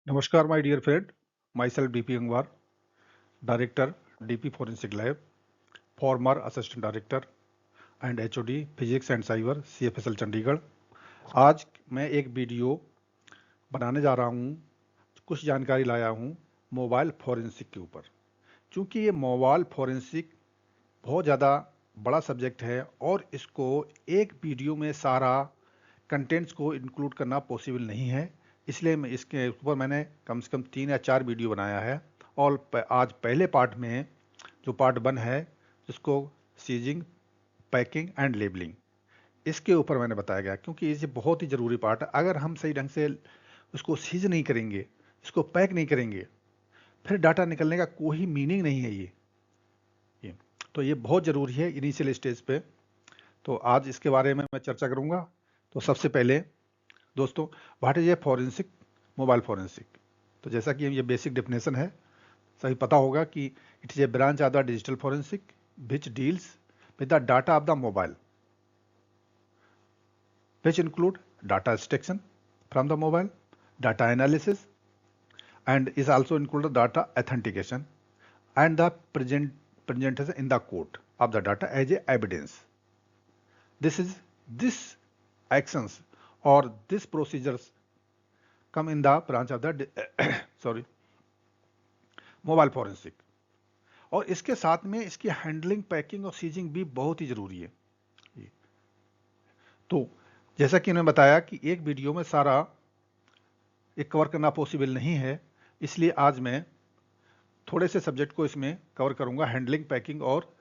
नमस्कार my dear friend, myself DP Gangwar, director DP forensic lab, former assistant director and HOD physics and cyber CFSL Chandigarh. आज मैं एक video बनाने जा रहा हूँ, कुछ जानकारी लाया हूँ मोबाइल फोरेंसिक के ऊपर। क्योंकि ये मोबाइल फोरेंसिक बहुत ज़्यादा बड़ा सब्जेक्ट है और इसको एक वीडियो में सारा कंटेंट्स को इंक्लूड करना पॉसिबल नहीं है, इसलिए मैं इसके ऊपर मैंने कम से कम 3 या 4 वीडियो बनाया है। और आज पहले पार्ट में जो पार्ट 1 है जिसको सीजिंग, पैकिंग एंड लेबलिंग, इसके ऊपर मैंने बताया गया, क्योंकि ये बहुत ही ज़रूरी पार्ट है। अगर हम सही ढंग से उसको सीज नहीं करेंगे, इसको पैक नहीं करेंगे, फिर डाटा निकलने का कोई मीनिंग नहीं है। ये तो ये बहुत ज़रूरी है इनिशियल स्टेज पे। तो आज इसके बारे में मैं चर्चा करूँगा। तो सबसे पहले दोस्तों, what is a forensic, mobile forensic. तो जैसा कि ये बेसिक डेफिनेशन है, सभी पता होगा कि it is a branch of the digital forensic which deals with the data of the mobile, which include data extraction from the mobile, data analysis and is also included data authentication and the presentation in the court of the data as a evidence. This actions or this procedures come in the branch of the sorry mobile forensic. और इसके साथ में इसकी handling, packing और seizing भी बहुत ही जरूरी है। तो जैसा कि मैंने बताया कि एक वीडियो में सारा एक कवर करना पॉसिबल नहीं है, इसलिए आज मैं थोड़े से सब्जेक्ट को इसमें कवर करूंगा, हैंडलिंग, पैकिंग और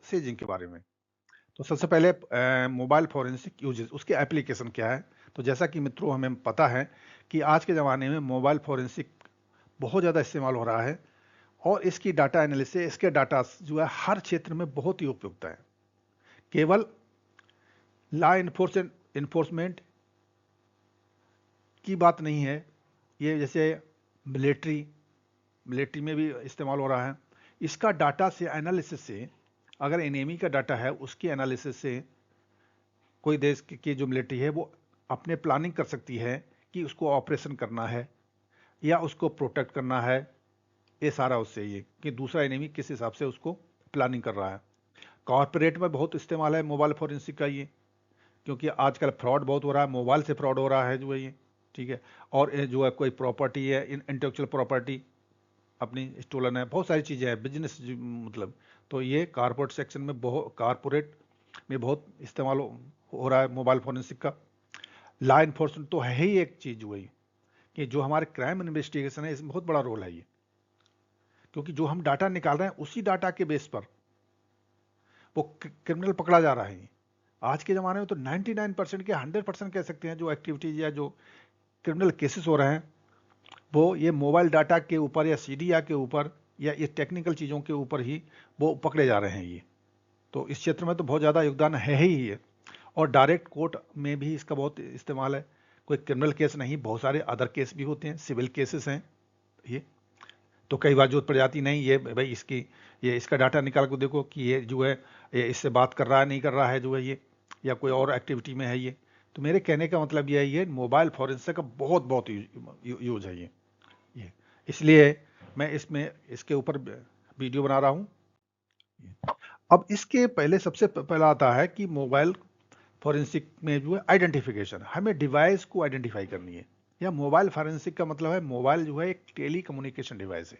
सीजिंग के बारे में। तो सबसे पहले मोबाइल फॉरेंसिक यूजेस, उसके एप्लीकेशन क्या है। तो जैसा कि मित्रों हमें पता है कि आज के ज़माने में मोबाइल फॉरेंसिक बहुत ज़्यादा इस्तेमाल हो रहा है और इसकी डाटा एनालिसिस, इसके डाटा जो है हर क्षेत्र में बहुत ही उपयुक्त है। केवल लॉ इन्फोर्समेंट की बात नहीं है, ये जैसे मिलिट्री में भी इस्तेमाल हो रहा है। इसका डाटा से, एनालिसिस से, अगर एनिमी का डाटा है उसके एनालिसिस से कोई देश की जो मिलिट्री है वो अपने प्लानिंग कर सकती है कि उसको ऑपरेशन करना है या उसको प्रोटेक्ट करना है। ये सारा उससे ये कि दूसरा एनिमी किस हिसाब से उसको प्लानिंग कर रहा है। कॉर्पोरेट में बहुत इस्तेमाल है मोबाइल फोरेंसिक का ये, क्योंकि आजकल फ्रॉड बहुत हो रहा है, मोबाइल से फ्रॉड हो रहा है जो है ये, ठीक है। और जो है कोई प्रॉपर्टी है, इंटेलेक्चुअल प्रॉपर्टी अपनी स्टोलन है, बहुत सारी चीज़ें हैं, बिजनेस मतलब। तो ये कारपोरेट सेक्शन में बहुत इस्तेमाल हो रहा है मोबाइल फोरेंसिक का। लॉ इन्फोर्समेंट तो है ही एक चीज़ वही कि जो हमारे क्राइम इन्वेस्टिगेशन है, इसमें बहुत बड़ा रोल है ये, क्योंकि जो हम डाटा निकाल रहे हैं उसी डाटा के बेस पर वो क्रिमिनल पकड़ा जा रहा है। आज के ज़माने में तो 99% के 100% कह सकते हैं जो एक्टिविटीज़ या जो क्रिमिनल केसेस हो रहे हैं वो ये मोबाइल डाटा के ऊपर या सीडीआर के ऊपर या ये टेक्निकल चीज़ों के ऊपर ही वो पकड़े जा रहे हैं ये। तो इस क्षेत्र में तो बहुत ज़्यादा योगदान है ही ये। और डायरेक्ट कोर्ट में भी इसका बहुत इस्तेमाल है। कोई क्रिमिनल केस नहीं, बहुत सारे अदर केस भी होते हैं, सिविल केसेस हैं ये। तो कई बार जरूरत पड़ जाती नहीं, ये भाई इसका डाटा निकाल को देखो कि ये जो है ये इससे बात कर रहा है नहीं कर रहा है जो है ये, या कोई और एक्टिविटी में है ये। तो मेरे कहने का मतलब ये है, ये मोबाइल फोरेंसिक का बहुत यूज है ये। इसलिए मैं इसके ऊपर वीडियो बना रहा हूँ। अब इसके पहले सबसे पहला आता है कि मोबाइल फॉरेंसिक में जो है आइडेंटिफिकेशन, हमें डिवाइस को आइडेंटिफाई करनी है। या मोबाइल फॉरेंसिक का मतलब है मोबाइल जो है एक टेली कम्युनिकेशन डिवाइस है,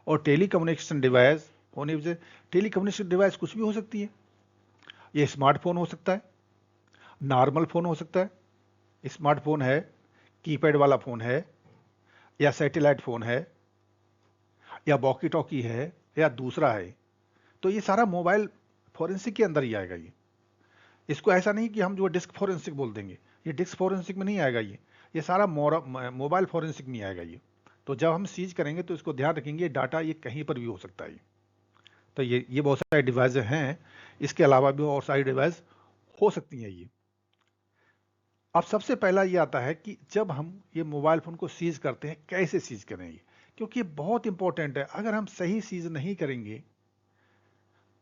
और टेली कम्युनिकेशन डिवाइस होने वजह, टेली कम्युनिकेशन डिवाइस कुछ भी हो सकती है। ये स्मार्टफोन हो सकता है, नॉर्मल फ़ोन हो सकता है, स्मार्टफोन है, कीपैड वाला फ़ोन है, या सैटेलाइट फ़ोन है, या वॉकी टॉकी है, या दूसरा है। तो ये सारा मोबाइल फोरेंसिक के अंदर ही आएगा ये। इसको ऐसा नहीं कि हम जो डिस्क फोरेंसिक बोल देंगे, ये डिस्क फोरेंसिक में नहीं आएगा ये सारा मोबाइल फोरेंसिक में आएगा ये। तो जब हम सीज करेंगे तो इसको ध्यान रखेंगे, डाटा ये कहीं पर भी हो सकता है। तो ये बहुत सारे डिवाइस हैं, इसके अलावा भी और सारी डिवाइस हो सकती हैं ये। अब सबसे पहला ये आता है कि जब हम ये मोबाइल फ़ोन को सीज करते हैं, कैसे सीज करें ये, क्योंकि ये बहुत इंपॉर्टेंट है। अगर हम सही सीज नहीं करेंगे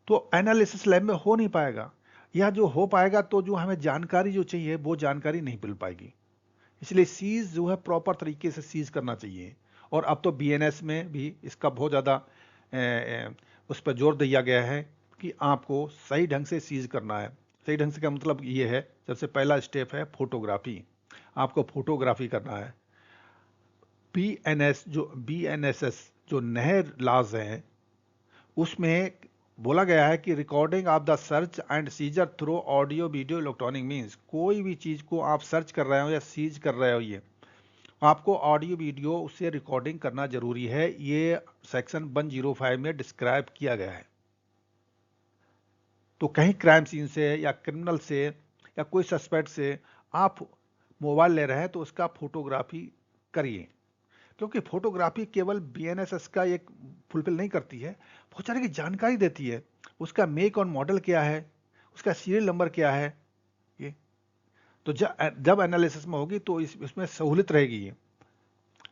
तो एनालिसिस लैब में हो नहीं पाएगा, या जो हो पाएगा तो जो हमें जानकारी जो चाहिए वो जानकारी नहीं मिल पाएगी। इसलिए सीज जो है प्रॉपर तरीके से सीज करना चाहिए। और अब तो बीएनएस में भी इसका बहुत ज़्यादा उस पर जोर दिया गया है कि आपको सही ढंग से सीज करना है। सही ढंग से का मतलब ये है, सबसे पहला स्टेप है फोटोग्राफी, आपको फोटोग्राफी करना है। बीएनएसएस जो नए लॉज हैं उसमें बोला गया है कि recording of the search and seizure through audio video electronic means, कोई भी चीज़ को आप सर्च कर रहे हो या सीज कर रहे हो, ये आपको ऑडियो वीडियो उससे रिकॉर्डिंग करना जरूरी है। ये सेक्शन 105 में डिस्क्राइब किया गया है। तो कहीं क्राइम सीन से या क्रिमिनल से या कोई सस्पेक्ट से आप मोबाइल ले रहे हैं तो उसका फोटोग्राफी करिए, क्योंकि फोटोग्राफी केवल बीएनएसएस का एक फुलफिल नहीं करती है, बहुत सारी की जानकारी देती है। उसका मेक और मॉडल क्या है, उसका सीरियल नंबर क्या है, ये तो जब एनालिसिस में होगी तो इसमें सहूलियत रहेगी ये,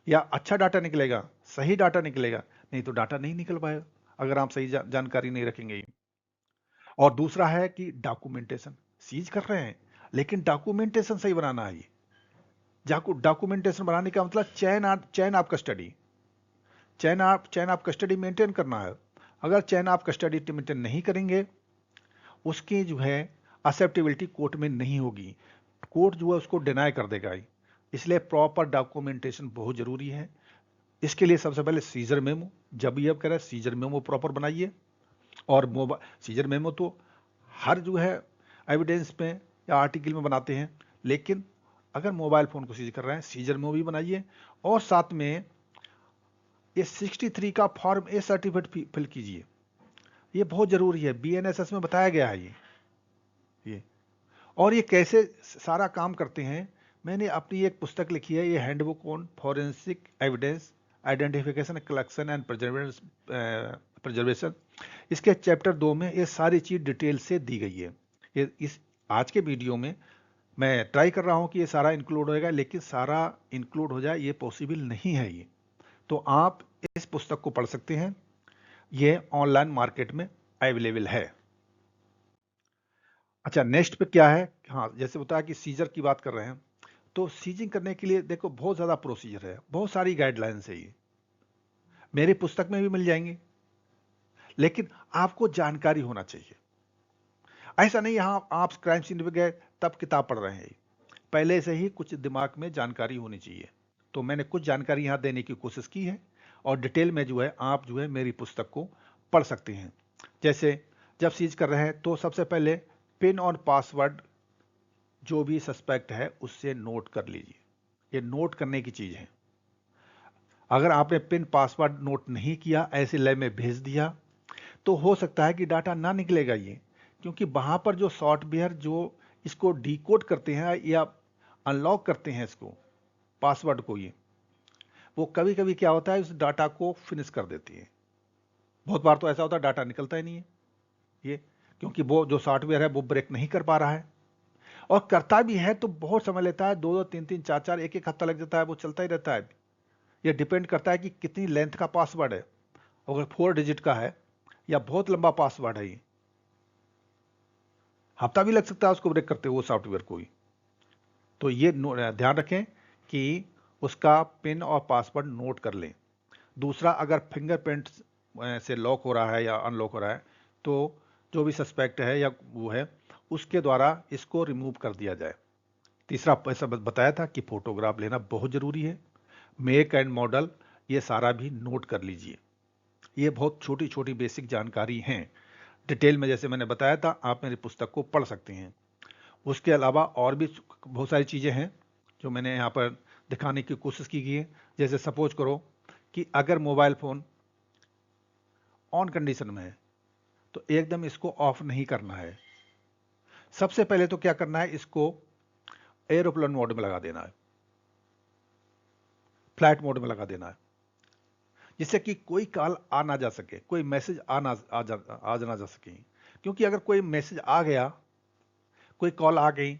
या अच्छा डाटा निकलेगा, सही डाटा निकलेगा, नहीं तो डाटा नहीं निकल पाएगा अगर आप सही जानकारी नहीं रखेंगे। और दूसरा है कि डॉक्यूमेंटेशन, सीज कर रहे हैं लेकिन डॉक्यूमेंटेशन सही बनाना है। ये डॉक्यूमेंटेशन बनाने का मतलब chain of custody, chain of custody maintain करना है। अगर चैन ऑफ कस्टडी मेंटेन नहीं करेंगे, उसकी जो है एक्सेप्टेबिलिटी कोर्ट में नहीं होगी, कोर्ट जो है उसको डिनाई कर देगा ही। इसलिए प्रॉपर डॉक्यूमेंटेशन बहुत जरूरी है। इसके लिए सबसे पहले सीजर मेमो, जब भी आप करें सीजर मेमो प्रॉपर बनाइए। और सीजर मेमो तो हर जो है एविडेंस में या आर्टिकल में बनाते हैं, लेकिन अगर मोबाइल फोन को सीज कर रहे हैं सीजर मेमो भी बनाइए। और साथ में ये 63 का फॉर्म ए सर्टिफिकेट फिल कीजिए, ये बहुत जरूरी है, बीएनएसएस में बताया गया है ये। और ये कैसे सारा काम करते हैं, मैंने अपनी एक पुस्तक लिखी है, ये handbook on forensic evidence identification collection and preservation. इसके चैप्टर 2 में ये सारी चीज डिटेल से दी गई है। ये इस आज के वीडियो में मैं ट्राई कर रहा हूं कि ये सारा इंक्लूड होएगा, लेकिन सारा इंक्लूड हो जाए ये पॉसिबल नहीं है ये। तो आप इस पुस्तक को पढ़ सकते हैं, ये ऑनलाइन मार्केट में अवेलेबल है। अच्छा, नेक्स्ट पे क्या है, हाँ जैसे बताया कि सीजर की बात कर रहे हैं, तो सीजिंग करने के लिए देखो बहुत ज़्यादा प्रोसीजर है, बहुत सारी गाइडलाइंस है, ये मेरी पुस्तक में भी मिल जाएंगे, लेकिन आपको जानकारी होना चाहिए। ऐसा नहीं यहाँ आप क्राइम सीन पे गए तब किताब पढ़ रहे हैं, पहले से ही कुछ दिमाग में जानकारी होनी चाहिए। तो मैंने कुछ जानकारी यहाँ देने की कोशिश की है, और डिटेल में जो है आप जो है मेरी पुस्तक को पढ़ सकते हैं। जैसे जब सीज कर रहे हैं तो सबसे पहले पिन और पासवर्ड जो भी सस्पेक्ट है उससे नोट कर लीजिए, ये नोट करने की चीज है। अगर आपने पिन पासवर्ड नोट नहीं किया, ऐसे लैब में भेज दिया, तो हो सकता है कि डाटा ना निकलेगा ये, क्योंकि वहां पर जो सॉफ्टवेयर जो इसको डिकोड करते हैं या अनलॉक करते हैं इसको पासवर्ड को, ये वो कभी कभी क्या होता है उस डाटा को फिनिश कर देती है। बहुत बार तो ऐसा होता है डाटा निकलता ही नहीं है ये, क्योंकि वो जो सॉफ्टवेयर है वो ब्रेक नहीं कर पा रहा है, और करता भी है तो बहुत समय लेता है, 2-2 3-3 4-4 1-1 हफ्ता लग जाता है, वो चलता ही रहता है। ये डिपेंड करता है कि कितनी लेंथ का पासवर्ड है, अगर 4 डिजिट का है या बहुत लंबा पासवर्ड है, ये हफ्ता भी लग सकता है उसको ब्रेक करते हुए सॉफ्टवेयर को ही। तो ये ध्यान रखें कि उसका पिन और पासवर्ड नोट कर लें। दूसरा, अगर फिंगरप्रिंट से लॉक हो रहा है या अनलॉक हो रहा है, तो जो भी सस्पेक्ट है या वो है उसके द्वारा इसको रिमूव कर दिया जाए। तीसरा, ऐसा बताया था कि फोटोग्राफ लेना बहुत जरूरी है, मेक एंड मॉडल ये सारा भी नोट कर लीजिए। ये बहुत छोटी छोटी बेसिक जानकारी हैं, डिटेल में जैसे मैंने बताया था आप मेरी पुस्तक को पढ़ सकते हैं। उसके अलावा और भी बहुत सारी चीज़ें हैं जो मैंने यहाँ पर दिखाने की कोशिश की गई है। जैसे सपोज करो कि अगर मोबाइल फ़ोन ऑन कंडीशन में है तो एकदम इसको ऑफ नहीं करना है। सबसे पहले तो क्या करना है, इसको एरोप्लेन मोड में लगा देना है, फ्लाइट मोड में लगा देना है, जिससे कि कोई कॉल आ ना जा सके, कोई मैसेज आ ना जा सके। क्योंकि अगर कोई मैसेज आ गया, कोई कॉल आ गई,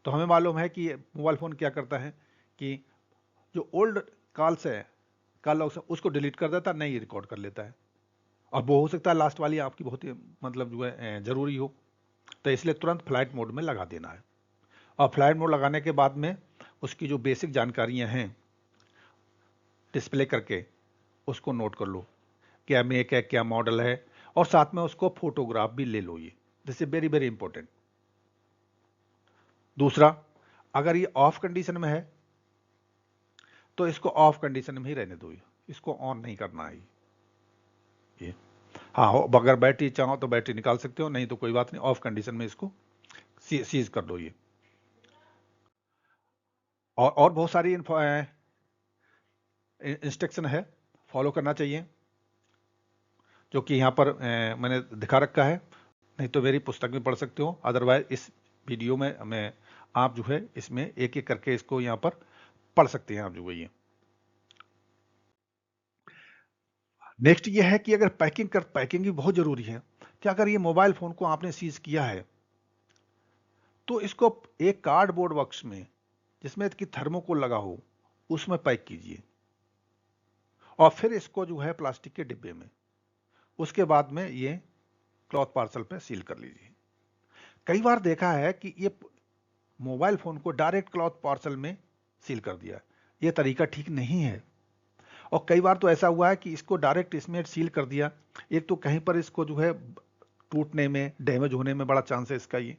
तो हमें मालूम है कि मोबाइल फ़ोन क्या करता है कि जो ओल्ड कॉल्स है, कॉल लॉग उसको डिलीट कर देता है, नई रिकॉर्ड कर लेता है, और वो हो सकता है लास्ट वाली आपकी बहुत ही मतलब जो है ज़रूरी हो, तो इसलिए तुरंत फ्लाइट मोड में लगा देना है। और फ्लाइट मोड लगाने के बाद में उसकी जो बेसिक जानकारियां हैं डिस्प्ले करके उसको नोट कर लो, क्या मेक है, क्या मॉडल है, और साथ में उसको फोटोग्राफ भी ले लो। ये this is very very important. दूसरा, अगर ये ऑफ कंडीशन में है तो इसको ऑफ कंडीशन में ही रहने दो, इसको ऑन नहीं करना है ये। हाँ, अगर बैटरी चाहो तो बैटरी निकाल सकते हो, नहीं तो कोई बात नहीं, ऑफ कंडीशन में इसको सीज कर दो ये। और बहुत सारी इंस्ट्रक्शन है, फॉलो करना चाहिए, जो कि यहाँ पर मैंने दिखा रखा है, नहीं तो मेरी पुस्तक में पढ़ सकते हो, अदरवाइज इस वीडियो में आप जो है इसमें एक एक करके इसको यहाँ पर पढ़ सकते हैं आप जो है ये। नेक्स्ट ये है कि अगर पैकिंग भी बहुत जरूरी है कि अगर ये मोबाइल फोन को आपने सीज किया है तो इसको एक कार्डबोर्ड बॉक्स में जिसमें कि थर्मोकोल लगा हो उसमें पैक कीजिए, और फिर इसको जो है प्लास्टिक के डिब्बे में, उसके बाद में ये क्लॉथ पार्सल पे सील कर लीजिए। कई बार देखा है कि ये मोबाइल फोन को डायरेक्ट क्लॉथ पार्सल में सील कर दिया, ये तरीका ठीक नहीं है। और कई बार तो ऐसा हुआ है कि इसको डायरेक्ट इसमें सील कर दिया, एक तो कहीं पर इसको जो है टूटने में, डैमेज होने में बड़ा चांस है इसका ये।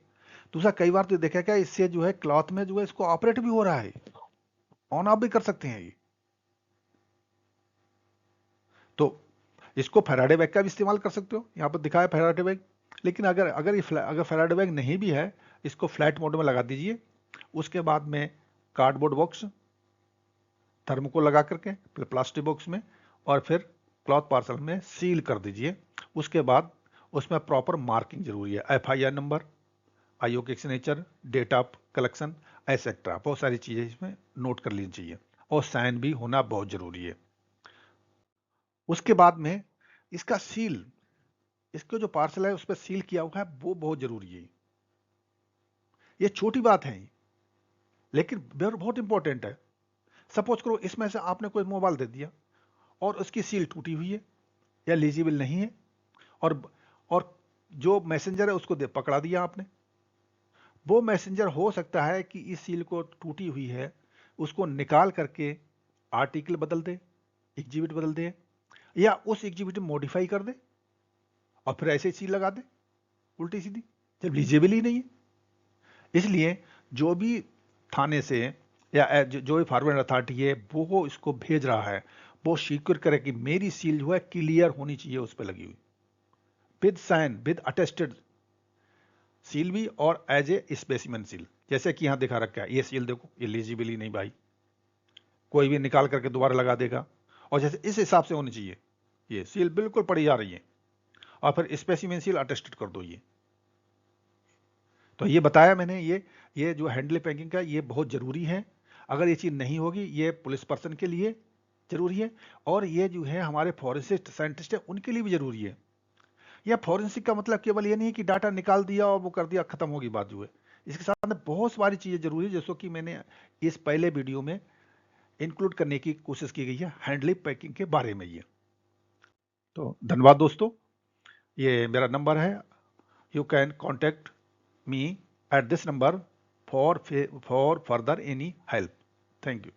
दूसरा, कई बार तो देखा क्या, इससे जो है क्लॉथ में जो है इसको ऑपरेट भी हो रहा है, ऑन ऑफ भी कर सकते हैं ये। तो इसको फैराडे बैग का भी इस्तेमाल कर सकते हो, यहाँ पर दिखाया फैराडे बैग। लेकिन अगर फैराडे बैग नहीं भी है, इसको फ्लैट मोड में लगा दीजिए, उसके बाद में कार्डबोर्ड बॉक्स थर्मोकोल लगा करके प्लास्टिक बॉक्स में, और फिर क्लॉथ पार्सल में सील कर दीजिए। उसके बाद उसमें प्रॉपर मार्किंग जरूरी है, FIR नंबर, IO के signature, date of collection, etcetera, बहुत सारी चीजें इसमें नोट कर लीजिए चाहिए, और साइन भी होना बहुत जरूरी है। उसके बाद में इसका सील, इसका जो पार्सल है उस पर सील किया हुआ है वो बहुत जरूरी है। ये छोटी बात है लेकिन बहुत इंपॉर्टेंट है। सपोज करो इसमें से आपने कोई मोबाइल दे दिया और उसकी सील टूटी हुई है या लीजिबल नहीं है, और और जो मैसेंजर है उसको पकड़ा दिया आपने, वो मैसेंजर हो सकता है कि इस सील को टूटी हुई है उसको निकाल करके आर्टिकल बदल दे, एग्जिबिट बदल दे, या उस एग्जिबिट में मॉडिफाई कर दे और फिर ऐसे सील लगा दे उल्टी सीधी, जब लीजिबल ही नहीं है। इसलिए जो भी थाने से या जो भी फॉरवर्ड अथॉरिटी है वो इसको भेज रहा है, वो सिक्योर करे कि मेरी सील जो है क्लियर होनी चाहिए उस पर लगी हुई, with sign, with attested seal भी, और एज ए स्पेसिमेन सील, जैसे कि यहां दिखा रखा है। ये सील देखो, ये लीजिबल ही नहीं भाई, कोई भी निकाल करके दोबारा लगा देगा, और जैसे इस हिसाब से होनी चाहिए, ये सील बिल्कुल पड़ी जा रही है, और फिर स्पेसिमेन सील अटेस्टेड कर दो ये। तो ये बताया मैंने, ये जो हैंडल पैकिंग का ये बहुत जरूरी है। अगर ये चीज नहीं होगी, ये पुलिस पर्सन के लिए जरूरी है, और ये जो है हमारे फॉरेंसिक साइंटिस्ट है उनके लिए भी जरूरी है। या फॉरेंसिक का मतलब केवल ये नहीं है कि डाटा निकाल दिया और वो कर दिया, खत्म होगी बात जो है। इसके साथ में बहुत सारी चीजें जरूरी है, जैसे कि मैंने इस पहले वीडियो में इंक्लूड करने की कोशिश की गई है हैंडल पैकिंग के बारे में ये। तो धन्यवाद दोस्तों, ये मेरा नंबर है, you can contact me at this number for further any help. Thank you.